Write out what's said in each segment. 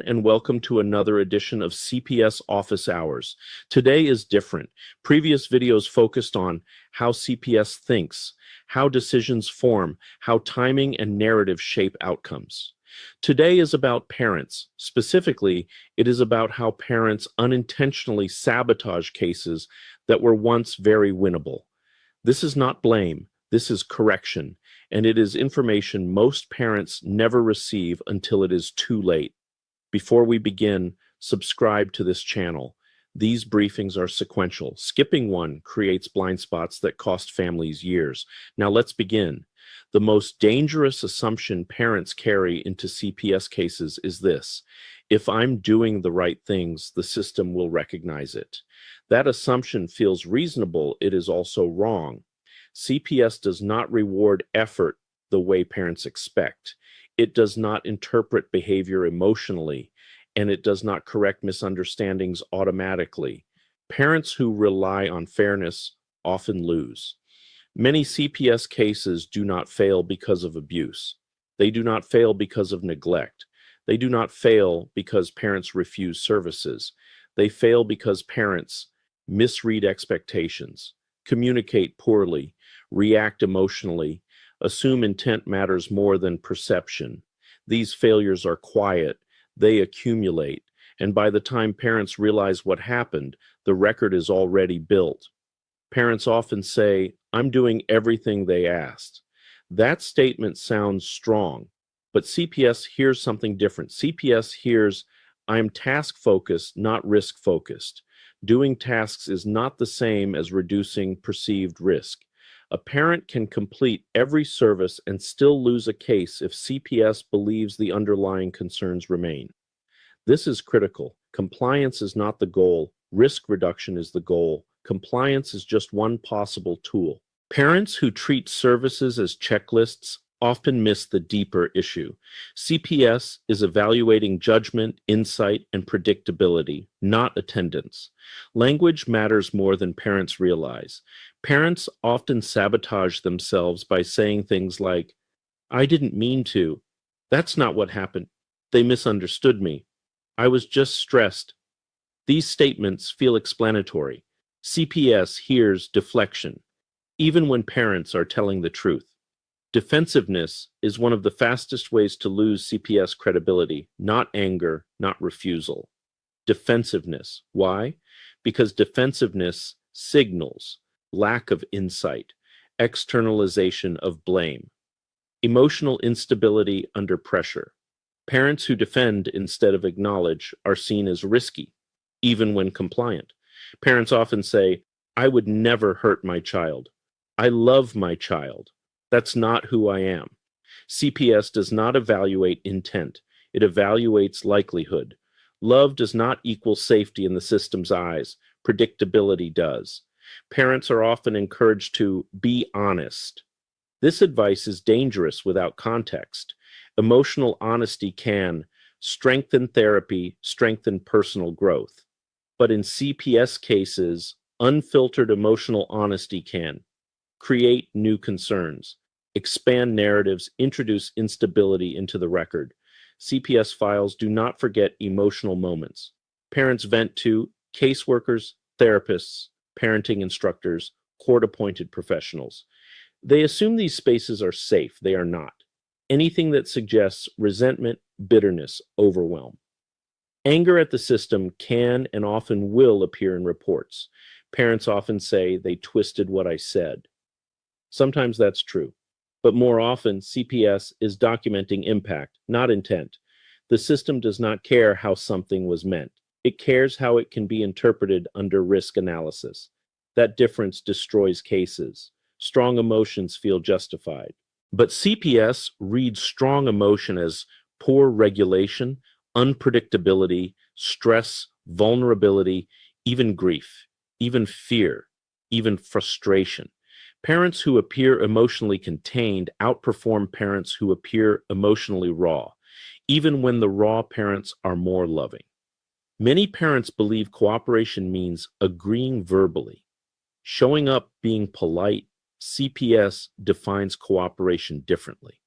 and welcome to another edition of CPS Office Hours. Today is different. Previous videos focused on how CPS thinks, how decisions form, how timing and narrative shape outcomes. Today is about parents. Specifically, it is about how parents unintentionally sabotage cases that were once very winnable. This is not blame, this is correction, and it is information most parents never receive until it is too late. Before we begin, subscribe to this channel. These briefings are sequential. Skipping one creates blind spots that cost families years. Now let's begin. The most dangerous assumption parents carry into CPS cases is this: if I'm doing the right things, the system will recognize it. That assumption feels reasonable, it is also wrong. CPS does not reward effort the way parents expect. It does not interpret behavior emotionally, and it does not correct misunderstandings automatically. Parents who rely on fairness often lose. Many CPS cases do not fail because of abuse. They do not fail because of neglect. They do not fail because parents refuse services. They fail because parents misread expectations, communicate poorly, react emotionally, assume intent matters more than perception. These failures are quiet, they accumulate, and by the time parents realize what happened, the record is already built. Parents often say, "I'm doing everything they asked." That statement sounds strong, but CPS hears something different. CPS hears, "I'm task-focused, not risk-focused." Doing tasks is not the same as reducing perceived risk. A parent can complete every service and still lose a case if CPS believes the underlying concerns remain. This is critical. Compliance is not the goal. Risk reduction is the goal. Compliance is just one possible tool. Parents who treat services as checklists often miss the deeper issue. CPS is evaluating judgment, insight, and predictability, not attendance. Language matters more than parents realize. Parents often sabotage themselves by saying things like, "I didn't mean to. That's not what happened. They misunderstood me. I was just stressed." These statements feel explanatory. CPS hears deflection, even when parents are telling the truth. Defensiveness is one of the fastest ways to lose CPS credibility, not anger, not refusal. Defensiveness. Why? Because defensiveness signals lack of insight, externalization of blame, emotional instability under pressure. Parents who defend instead of acknowledge are seen as risky, even when compliant. Parents often say, "I would never hurt my child. I love my child. That's not who I am." CPS does not evaluate intent. It evaluates likelihood. Love does not equal safety in the system's eyes. Predictability does. Parents are often encouraged to be honest. This advice is dangerous without context. Emotional honesty can strengthen therapy, strengthen personal growth. But in CPS cases, unfiltered emotional honesty can create new concerns, expand narratives, introduce instability into the record. CPS files do not forget emotional moments. Parents vent to caseworkers, therapists, parenting instructors, court-appointed professionals. They assume these spaces are safe. They are not. Anything that suggests resentment, bitterness, overwhelm. Anger at the system can and often will appear in reports. Parents often say, "They twisted what I said." Sometimes that's true, but more often CPS is documenting impact, not intent. The system does not care how something was meant. It cares how it can be interpreted under risk analysis. That difference destroys cases. Strong emotions feel justified. But CPS reads strong emotion as poor regulation, unpredictability, stress, vulnerability, even grief, even fear, even frustration. Parents who appear emotionally contained outperform parents who appear emotionally raw, even when the raw parents are more loving. Many parents believe cooperation means agreeing verbally, showing up, being polite. CPS defines cooperation differently.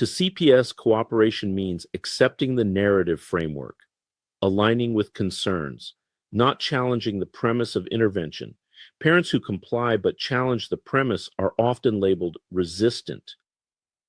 To CPS, cooperation means accepting the narrative framework, aligning with concerns, not challenging the premise of intervention. Parents who comply but challenge the premise are often labeled resistant.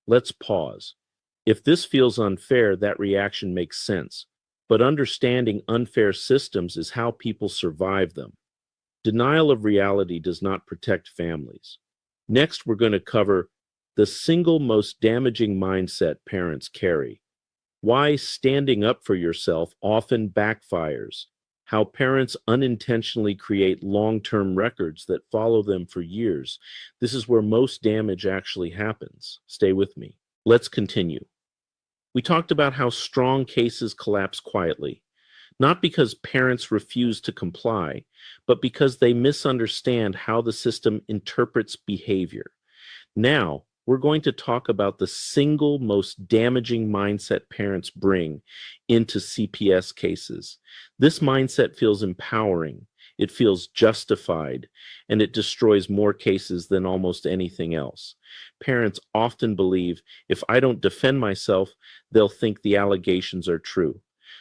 Let's pause. If this feels unfair, that reaction makes sense. But understanding unfair systems is how people survive them. Denial of reality does not protect families. Next, we're going to cover the single most damaging mindset parents carry, why standing up for yourself often backfires, how parents unintentionally create long-term records that follow them for years. This is where most damage actually happens. Stay with me. Let's continue. We talked about how strong cases collapse quietly, not because parents refuse to comply, but because they misunderstand how the system interprets behavior. Now, we're going to talk about the single most damaging mindset parents bring into CPS cases. This mindset feels empowering, it feels justified, and it destroys more cases than almost anything else. Parents often believe, if I don't defend myself, they'll think the allegations are true.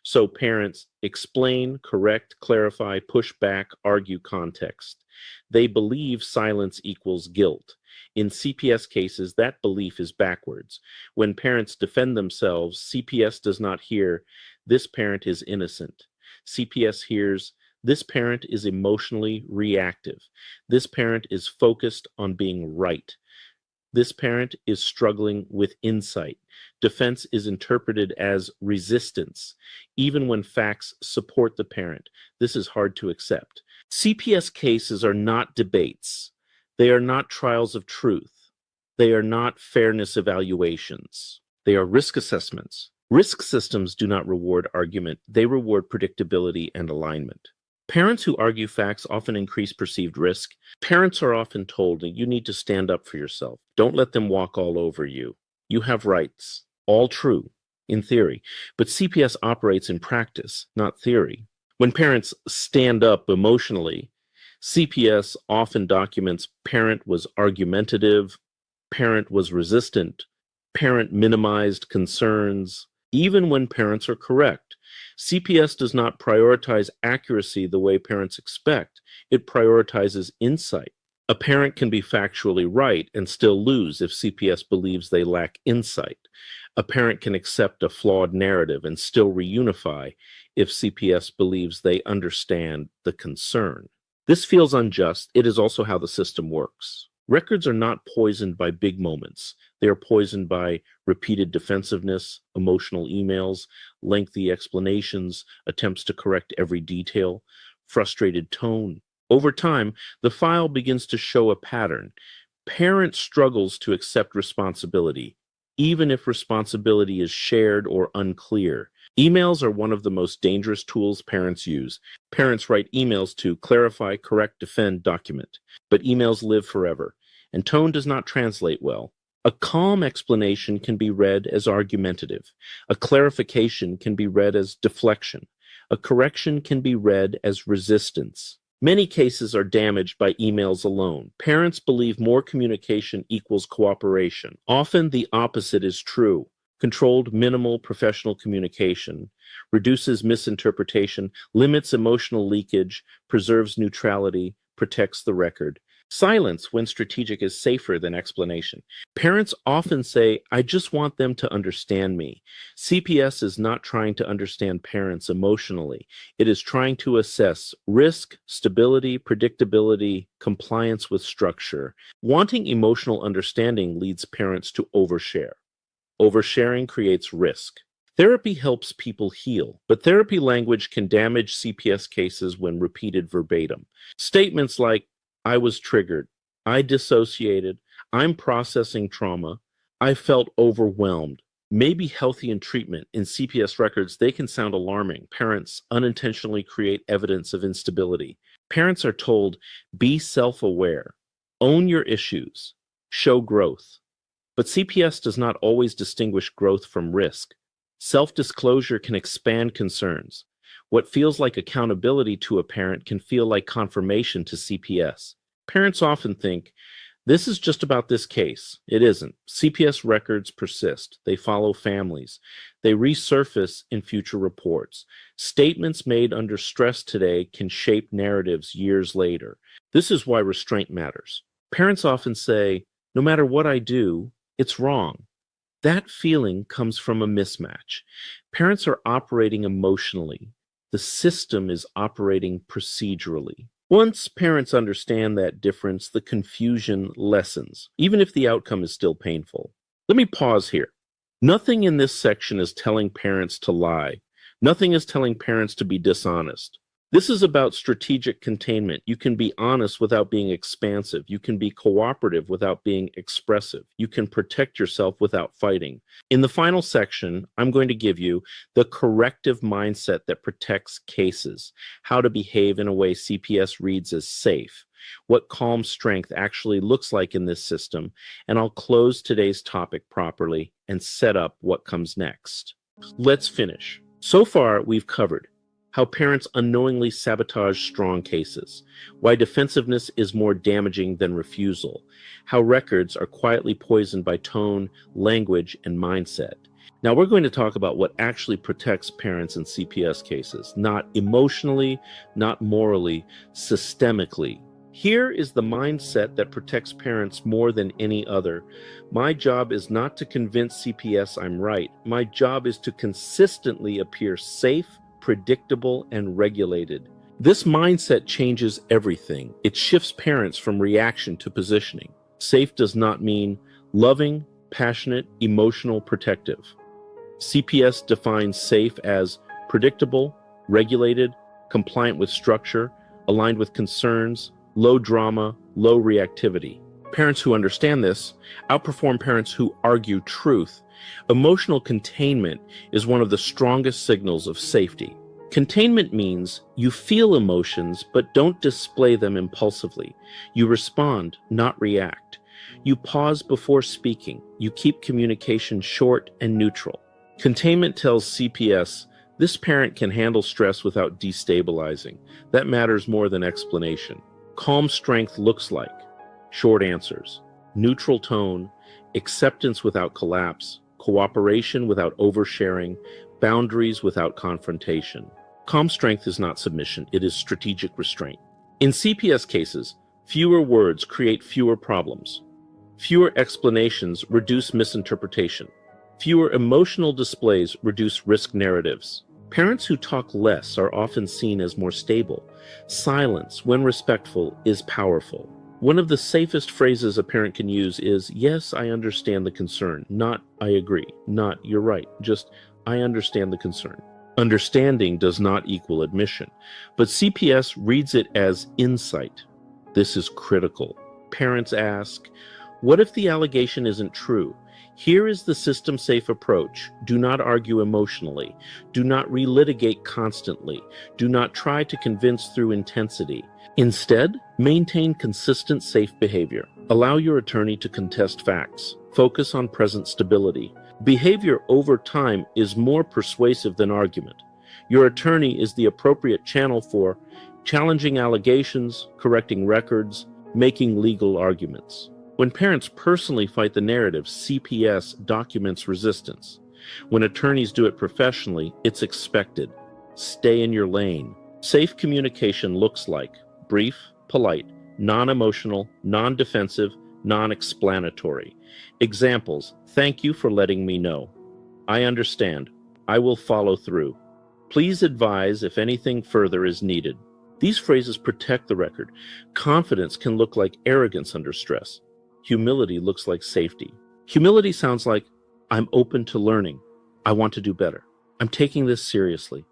So parents explain, correct, clarify, push back, argue context. They believe silence equals guilt. In CPS cases, that belief is backwards. When parents defend themselves, CPS does not hear, this parent is innocent. CPS hears, this parent is emotionally reactive. This parent is focused on being right. This parent is struggling with insight. Defense is interpreted as resistance, even when facts support the parent. This is hard to accept. CPS cases are not debates. They are not trials of truth. They are not fairness evaluations. They are risk assessments. Risk systems do not reward argument. They reward predictability and alignment. Parents who argue facts often increase perceived risk. Parents are often told that you need to stand up for yourself. Don't let them walk all over you. You have rights. All true, in theory. But CPS operates in practice, not theory. When parents stand up emotionally, CPS often documents parent was argumentative, parent was resistant, parent minimized concerns, even when parents are correct. CPS does not prioritize accuracy the way parents expect. It prioritizes insight. A parent can be factually right and still lose if CPS believes they lack insight. A parent can accept a flawed narrative and still reunify if CPS believes they understand the concern. This feels unjust. It is also how the system works. Records are not poisoned by big moments. They are poisoned by repeated defensiveness, emotional emails, lengthy explanations, attempts to correct every detail, frustrated tone. Over time, the file begins to show a pattern. Parent struggles to accept responsibility, even if responsibility is shared or unclear. Emails are one of the most dangerous tools parents use. Parents write emails to clarify, correct, defend, document. But emails live forever, and tone does not translate well. A calm explanation can be read as argumentative. A clarification can be read as deflection. A correction can be read as resistance. Many cases are damaged by emails alone. Parents believe more communication equals cooperation. Often the opposite is true. Controlled, minimal professional communication reduces misinterpretation, limits emotional leakage, preserves neutrality, protects the record. Silence, when strategic, is safer than explanation. Parents often say, I just want them to understand me. CPS is not trying to understand parents emotionally. It is trying to assess risk, stability, predictability, compliance with structure. Wanting emotional understanding leads parents to overshare. Oversharing creates risk. Therapy helps people heal, but therapy language can damage CPS cases when repeated verbatim. Statements like, I was triggered, I dissociated, I'm processing trauma, I felt overwhelmed, may be healthy in treatment. In CPS records, they can sound alarming. Parents unintentionally create evidence of instability. Parents are told, be self-aware, own your issues, show growth. But CPS does not always distinguish growth from risk. Self-disclosure can expand concerns. What feels like accountability to a parent can feel like confirmation to CPS. Parents often think, This is just about this case. It isn't. CPS records persist. They follow families. They resurface in future reports. Statements made under stress today can shape narratives years later. This is why restraint matters. Parents often say, no matter what I do, it's wrong. That feeling comes from a mismatch. Parents are operating emotionally. The system is operating procedurally. Once parents understand that difference, the confusion lessens, even if the outcome is still painful. Let me pause here. Nothing in this section is telling parents to lie. Nothing is telling parents to be dishonest. This is about strategic containment. You can be honest without being expansive. You can be cooperative without being expressive. You can protect yourself without fighting. In the final section, I'm going to give you the corrective mindset that protects cases, how to behave in a way CPS reads as safe, what calm strength actually looks like in this system, and I'll close today's topic properly and set up what comes next. Let's finish. So far, we've covered how parents unknowingly sabotage strong cases, why defensiveness is more damaging than refusal, how records are quietly poisoned by tone, language, and mindset. Now we're going to talk about what actually protects parents in CPS cases, not emotionally, not morally, systemically. Here is the mindset that protects parents more than any other. My job is not to convince CPS I'm right. My job is to consistently appear safe, predictable, and regulated. This mindset changes everything. It shifts parents from reaction to positioning. Safe does not mean loving, passionate, emotional, protective. CPS defines safe as predictable, regulated, compliant with structure, aligned with concerns, low drama, low reactivity. Parents who understand this outperform parents who argue truth. Emotional containment is one of the strongest signals of safety. Containment means you feel emotions, but don't display them impulsively. You respond, not react. You pause before speaking. You keep communication short and neutral. Containment tells CPS, this parent can handle stress without destabilizing. That matters more than explanation. Calm strength looks like short answers, neutral tone, acceptance without collapse, cooperation without oversharing, boundaries without confrontation. Calm strength is not submission, it is strategic restraint. In CPS cases, fewer words create fewer problems. Fewer explanations reduce misinterpretation. Fewer emotional displays reduce risk narratives. Parents who talk less are often seen as more stable. Silence, when respectful, is powerful. One of the safest phrases a parent can use is, yes, I understand the concern, not I agree, not you're right, just I understand the concern. Understanding does not equal admission, but CPS reads it as insight. This is critical. Parents ask, what if the allegation isn't true? Here is the system-safe approach. Do not argue emotionally. Do not relitigate constantly. Do not try to convince through intensity. Instead, maintain consistent safe behavior. Allow your attorney to contest facts. Focus on present stability. Behavior over time is more persuasive than argument. Your attorney is the appropriate channel for challenging allegations, correcting records, making legal arguments. When parents personally fight the narrative, CPS documents resistance. When attorneys do it professionally, it's expected. Stay in your lane. Safe communication looks like brief, polite, non-emotional, non-defensive, non-explanatory. Examples: thank you for letting me know. I understand. I will follow through. Please advise if anything further is needed. These phrases protect the record. Confidence can look like arrogance under stress. Humility looks like safety. Humility sounds like, I'm open to learning. I want to do better. I'm taking this seriously.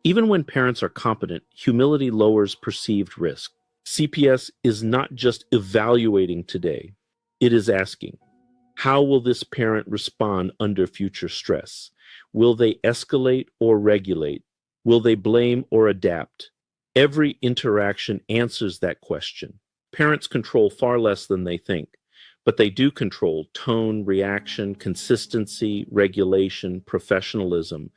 Even when parents are competent, humility lowers perceived risk. CPS is not just evaluating today. It is asking, how will this parent respond under future stress? Will they escalate or regulate? Will they blame or adapt? Every interaction answers that question. Parents control far less than they think, but they do control tone, reaction, consistency, regulation, professionalism.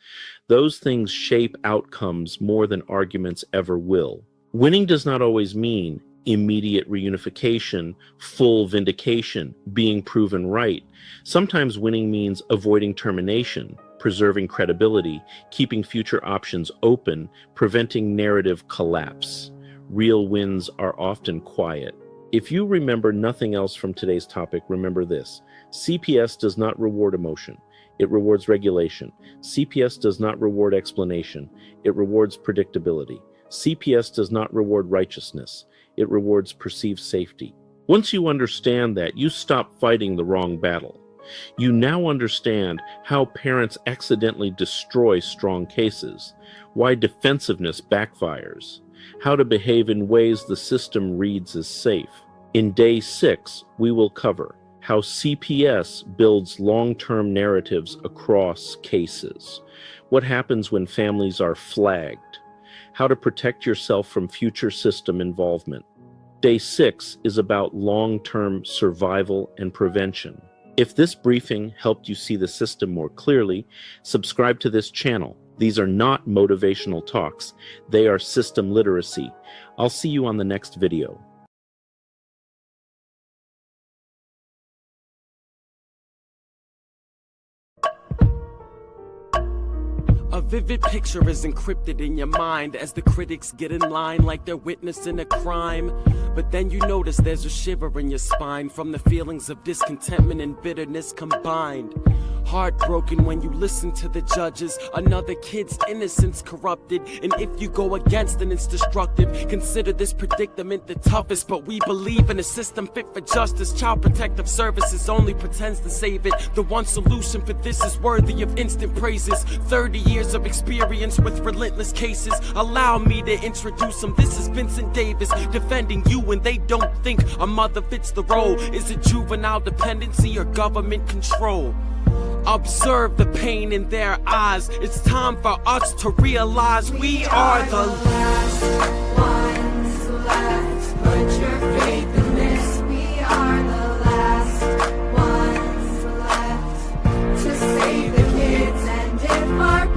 Those things shape outcomes more than arguments ever will. Winning does not always mean immediate reunification, full vindication, being proven right. Sometimes winning means avoiding termination, preserving credibility, keeping future options open, preventing narrative collapse. Real wins are often quiet. If you remember nothing else from today's topic, remember this. CPS does not reward emotion. It rewards regulation. CPS does not reward explanation. It rewards predictability. CPS does not reward righteousness. It rewards perceived safety. Once you understand that, you stop fighting the wrong battle. You now understand how parents accidentally destroy strong cases, why defensiveness backfires, how to behave in ways the system reads as safe. In Day 6, we will cover how CPS builds long-term narratives across cases, what happens when families are flagged, how to protect yourself from future system involvement. Day 6 is about long-term survival and prevention. If this briefing helped you see the system more clearly, subscribe to this channel. These are not motivational talks. They are system literacy. I'll see you on the next video. A vivid picture is encrypted in your mind as the critics get in line like they're witnessing a crime. But then you notice there's a shiver in your spine from the feelings of discontentment and bitterness combined. Heartbroken when you listen to the judges, another kid's innocence corrupted, and if you go against then it's destructive. Consider this predicament the toughest, but we believe in a system fit for justice. Child Protective Services only pretends to save it. The one solution for this is worthy of instant praises. 30 years of experience with relentless cases. Allow me to introduce them. This is Vincent Davis, defending you when they don't think a mother fits the role. Is it juvenile dependency or government control? Observe the pain in their eyes. It's time for us to realize we are the last ones left. Put your faith in this. We are the last ones left to save the kids. And if our